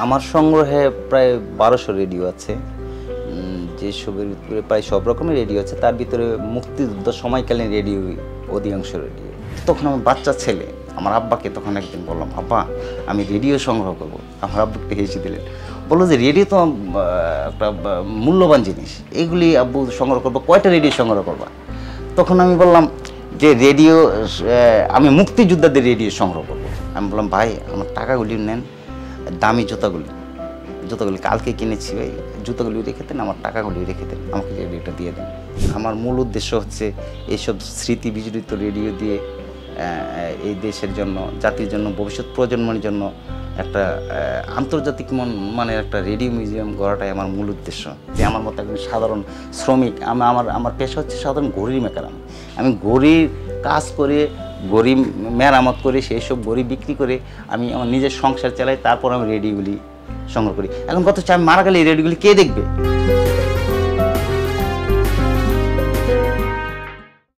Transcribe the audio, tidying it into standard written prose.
আমার সংগ্রহে প্রায় 1200 রেডিও আছে। যেসবের ভিতরে প্রায় সব রকমের রেডিও আছে, তার ভিতরে মুক্তিযুদ্ধ সময়কালীন রেডিও অধিকাংশ রেডিও। তখন আমার বাচ্চা ছেলে আমার আব্বাকে তখন একদিন বললাম, আব্বা আমি রেডিও সংগ্রহ করবো। আমার আব্বু একটু হেসে দিলেন, বললো যে রেডিও তো একটা মূল্যবান জিনিস, এগুলি আব্বু সংগ্রহ করবো, কয়টা রেডিও সংগ্রহ করবা? তখন আমি বললাম যে রেডিও আমি মুক্তিযোদ্ধাদের রেডিও সংগ্রহ করবো। আমি বললাম ভাই আমার টাকাগুলি নেন, দামি জুতাগুলি কালকে কিনেছি ভাই, জুতোগুলি রেখে দেন, আমার টাকাগুলি রেখে দেন, আমাকে রেডিওটা দিয়ে দেন। আমার মূল উদ্দেশ্য হচ্ছে এইসব স্মৃতি বিজড়িত রেডিও দিয়ে এই দেশের জন্য, জাতির জন্য, ভবিষ্যৎ প্রজন্মের জন্য একটা আন্তর্জাতিক মানের একটা রেডিও মিউজিয়াম গড়াটাই আমার মূল উদ্দেশ্য। যে আমার মতো একজন সাধারণ শ্রমিক, আমার পেশা হচ্ছে সাধারণ ঘড়ির মেকার। আমি ঘড়ির কাজ করে, ঘড়ি মেরামত করে, সেই সব ঘড়ি বিক্রি করে আমি আমার নিজের সংসার চালাই, তারপর আমি রেডিওগুলি সংগ্রহ করি। এখন কথা হচ্ছে আমি মারা গেলে এই রেডিওগুলি কে দেখবে?